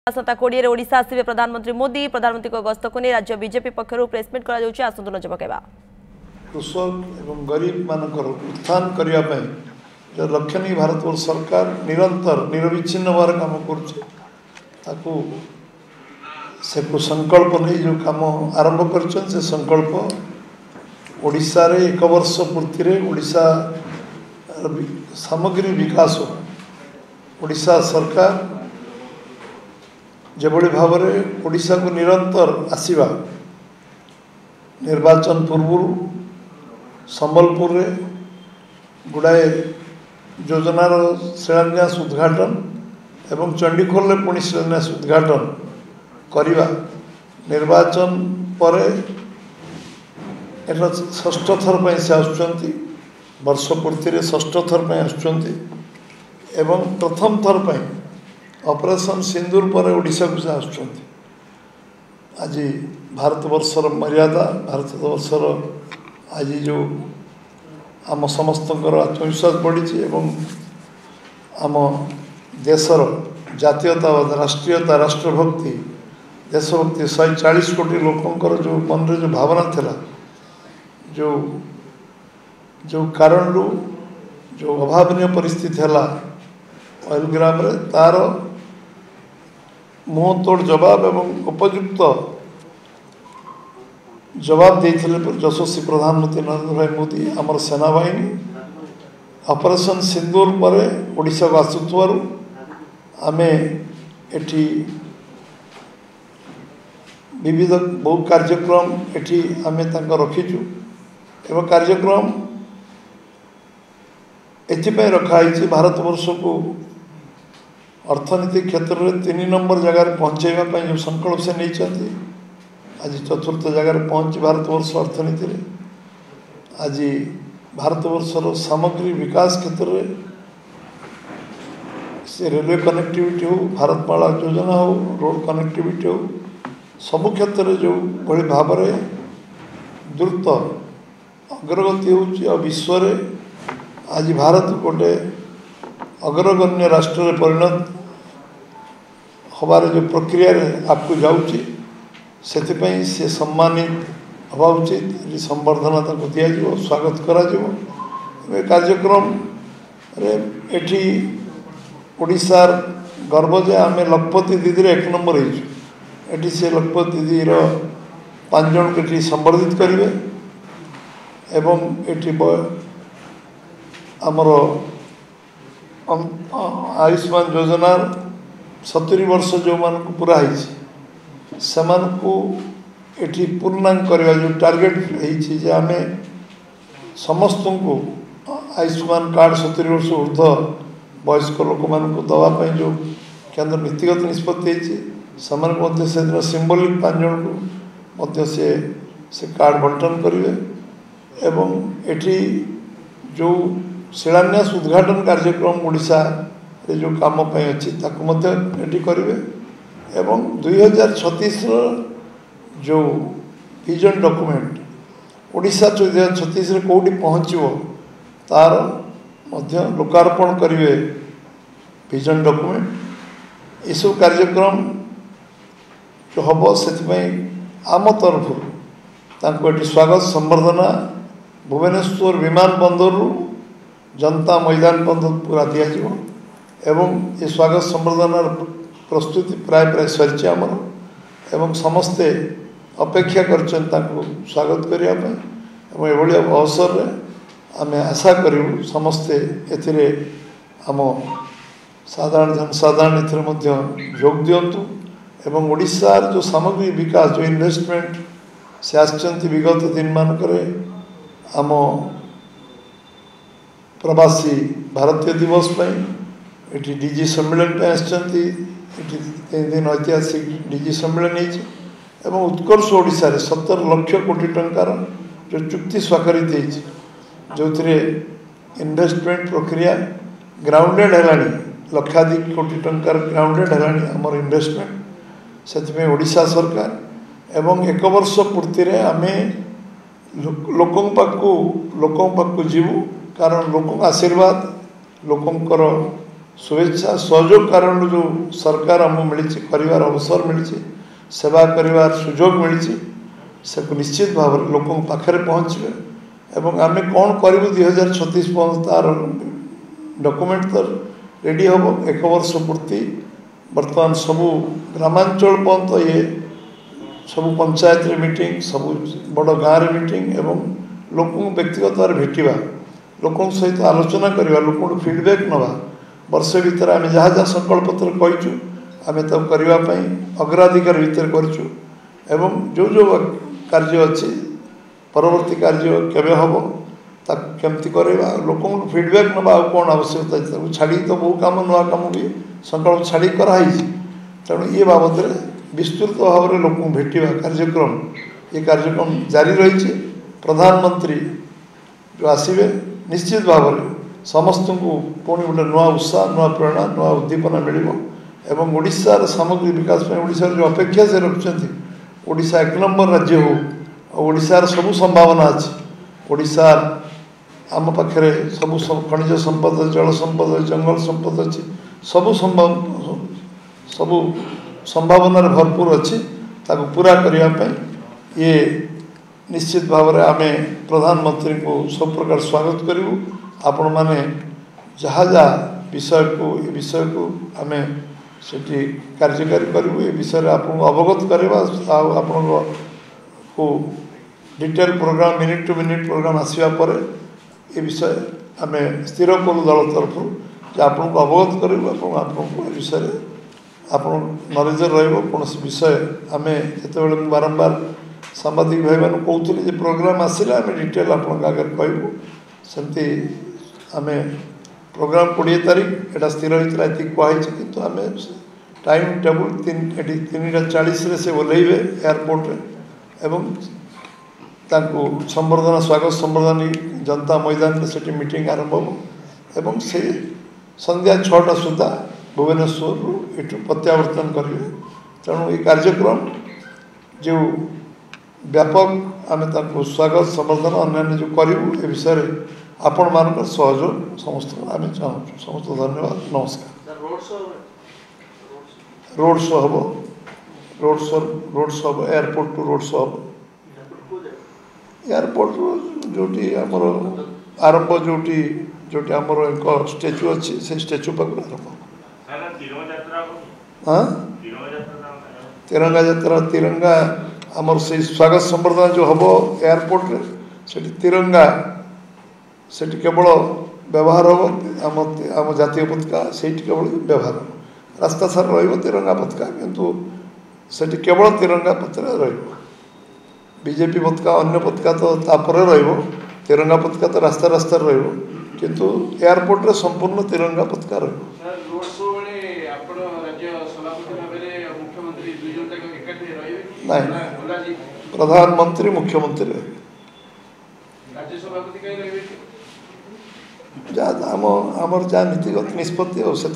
आसंता 20 ओडिशा आसिबे प्रधानमंत्री मोदी। प्रधानमंत्री को गस्त को नहीं राज्य बीजेपी पक्षर प्रेसमिट आसतु नजर पकड़ा। कृषक एवं गरीब मानकर उत्थान करने जो लक्ष्य नहीं भारत वर्ष सरकार निरंतर निरविच्छिन्न भाव काम कर संकल्प नहीं जो काम आरंभ कर संकल्प ओडिशा रे 1 वर्ष पूर्ति रे ओडिशा सामग्री विकास ओडिशा सरकार जेभली भाव में ओडिशा को निरंतर आसीबा निर्वाचन पूर्व संबलपुर रे गुड़ाए योजनार शिलान्यास उद्घाटन एवं चंडीखोल में पुणी शिलान्यास उद्घाटन करिबा निर्वाचन पर एटा षष्ठ थर पर से आसुचंती वर्ष पूर्ति रे षष्ठ थर पर आसुचंती एवं प्रथम थर पर ऑपरेशन सिंदूर पर ओडिशा को से आसुचंती। आज भारतवर्षर मर्यादा भारतवर्षर आज जो आम समस्त आत्मविश्वास बढ़ी एवं आम देशर जातीयतावाद राष्ट्रीयता राष्ट्रभक्ति देशभक्ति 140 कोटी लोकंकर जो मन रे जो भावना थिला जो जो कारण जो अभावनीय परिस्थिति है ऑयलग्राम रे तार मुँह तोड़ जवाब एवं उपयुक्त जवाब देते यशस्वी प्रधानमंत्री नरेंद्र भाई मोदी आमर सेनाबाहिनी ऑपरेशन सिंदूर पर ओडिशा को आसुथुआरु आमे एठी विविध बहु कार्यक्रम एठी आमे तांका रखीचु एवं कार्यक्रम एथिपाई रखाई भारतवर्ष को अर्थनीति क्षेत्र में 3 नंबर जगह पहुँचाइबा जो संकल्प से नहीं आज चतुर्थ जगह पहुँच भारतवर्ष अर्थनीति रे आज भारतवर्षर सामग्री विकास क्षेत्र में से रेलवे कनेक्टिविटी हो भारतमाला योजना हो रोड कनेक्टिविटी हो सबु क्षेत्र में जो भली भाव में द्रुत अग्रगति हो विश्व रे आज भारत गोटे अग्रगण्य राष्ट्र में परिणत हबार जो प्रक्रिया आपको जाऊँगी से सम्मानित हवा उचित संबर्धना दि स्वागत करा कार्यक्रम रे एठी ओडिशार गर्व जे आम लखपति दीदी 1 नंबर एठी से लखपति दीदी 5 जन को संबर्धित करेंगे एवं एठी आमर आयुष्मान योजना 70 वर्ष जो मान पूरा एठी पूर्णांग करवा जो टार्गेट है आम समस्त को आयुष्मान कार्ड 70 वर्ष ऊर्ध वयस्क लोक मान दवाई जो केंद्र नीतिगत निष्पत्ति से दिन सिंबलिक 5 जन को से कार्ड बंटन करेंगे एवं एठी जो शिलान्यास उद्घाटन कार्यक्रम ओडिशा रे जो काम अच्छी ताकि करेंगे एवं 2036 जो विजन डॉक्यूमेंट ओडिशा 2036 रे कोठी पहुँचो तार मध्य लोकार्पण करेंगे विजन डॉक्यूमेंट ये सब कार्यक्रम जो हम से आम तरफ तांको स्वागत संबर्धना भुवनेश्वर विमान बंदर जनता मैदान पर्यंत पूरा दिज्व एवं ये स्वागत संबर्धना प्रस्तुति प्राय सरी आमर एवं समस्ते अपेक्षा कर स्वागत करने एभली अवसर रे आम आशा करूँ समस्ते एथिरे आम साधारण जनसाधारण जोग दिंतु एवं ओडिशार जो सामग्री विकास जो इन्वेस्टमेंट से आसचंती विगत दिन मानक आम प्रवासी भारतीय दिवस ये डीजी सम्मेलन आसचंती 3 दिन ऐतिहासिक डीजी सम्मेलन एवं उत्कर्ष ओडिशा रे 70 लाख कोटी टंकार जो चुक्ति स्वाक्षरित जो थे इन्वेस्टमेंट प्रक्रिया ग्राउंडेड है लक्षाधिक कोटी टंकार ग्राउंडेड है आमर इन्वेस्टमेंट से ओडिशा सरकार एवं 1 वर्ष पूर्ति रे आमे लोकों पाखु जीवु कारण लोक आशीर्वाद लोकंकर शुभेच्छा सहयोग कारण जो सरकार आम मिली कर अवसर मिली सेवा कर सुजोग मिली से निश्चित भाव लोक पाखे पहुँचे एवं आम कौन करूँ 2036 तार डॉक्यूमेंट तो रेडी हम 1 वर्ष पूर्ति बर्तमान सबू ग्रामांचल पर्यंत ये सबू पंचायत मीटिंग सबू बड़ गाँव मीटिंग एवं लोक व्यक्तिगत भाव भेटा लोक सहित आलोचना करवा लोक फीडबैक नवा वर्ष भितर आम जहाँ जहाँ संकल्प पत्र कहीचु आम तक करने अग्राधिकार भितर करूँ एवं जो जो कार्य अच्छी परवर्ती कार्य केवे हम केमती करवा लोक फीडबैक नवा कौन आवश्यकता छाड़ी तो बहु कम नुआ कम भी संकल्प छाड़ी कराई तेणु ये बाबद विस्तृत भाव में लोक भेटा कार्यक्रम ये कार्यक्रम जारी रही प्रधानमंत्री जो आसवे निश्चित भाव में समस्त को पुणी गोटे नुआ उत्साह नुआ प्रेरणा नुआ उद्दीपना मिल एवं ओडिशार सामग्रिक विकास में ओडिशार जो अपेक्षा से रखिंट ओडिशा 1 नंबर राज्य हो ओडिशार सबू संभावना अच्छी ओडिशार आम पाखे सबू खनिज संपद जल संपद जंगल संपद अच्छी सबू सबू संभावना भरपूर अच्छी ताको पूरा करने ये निश्चित भाव में आम प्रधानमंत्री को सब प्रकार स्वागत करूँ आपण मैंने जहाँ जहाँ विषय को आम से कार्यकारी करूँ ये विषय आपको अवगत करवा आपण को detail program minute to minute program आसवा पर ये विषय आम स्थिर करूँ दल तरफ आपको अवगत करूँ आपको विषय आप नलेज रोन विषय आम जो बारंबार सांबादिक भाई मैंने कहते प्रोग्राम आसिले आम डिटेल आप आगे कहूँ सेमती आम प्रोग्राम 20 तारीख एटा स्थिर होता है कहुई कि आम टाइम टेबुल 3:40 से ओह्लैबे एयरपोर्ट एवं तांको संबर्धना स्वागत संबर्धना जनता मैदान में से मीटिंग आरंभ हो एवं से संध्या 6टा सुधा भुवनेश्वर एठू प्रत्यावर्तन करेंगे तेणु ये कार्यक्रम जो व्यापक आम स्वागत संबर्धना अन्य जो करूँ ए विषय आपण मान सहयोग समस्त आम चाहूँ समस्त धन्यवाद नमस्कार रोड शो हम रोड शो हम एयरपोर्ट टू रोड शो हम एयरपोर्ट जोटी आमर आरंभ जोटी जोटी आमर एक स्टेचू अच्छी से स्टेचू पाक आरंभ हाँ तिरंगा यात्रा तिरंगा आमर से स्वागत संबर्धना जो हम एयरपोर्ट से तिरंगा से केवल व्यवहार हम आम जातीय पताका से केवल व्यवहार रास्ता सारा रंगा पताका किंतु से केवल तिरंगा पत्र बीजेपी पताका अन्य पताका तो तापर तिरंगा पताका तो रास्ता रास्ता किंतु एयरपोर्ट रे संपूर्ण तिरंगा पताका नहीं प्रधानमंत्री मुख्यमंत्री आमर जहाँ नीतिगत निष्पत्ति हो से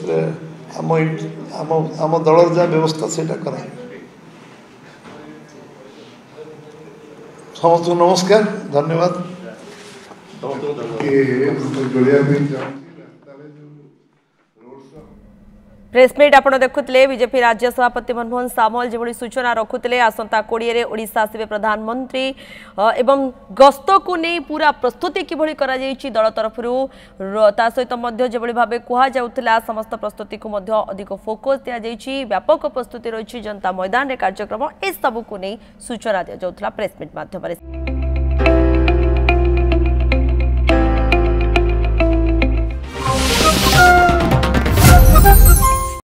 आम दलर जहाँ व्यवस्था से करा समस्त नमस्कार धन्यवाद प्रेसमिट आप देखुले बीजेपी राज्य सभापति मनमोहन सामल जो सूचना रखुले आसंता 20 ओडिशा आसवे प्रधानमंत्री एवं गस्त को नहीं पूरा प्रस्तुति किभली करा जायछि दल तरफ ता सहित जो भाव कहुला समस्त प्रस्तुति को अधिक फोकस दिया जायछि व्यापक प्रस्तुति रही जनता मैदान रे कार्यक्रम ए सबू को नहीं सूचना दि जाउथला प्रेसमिट माध्यम।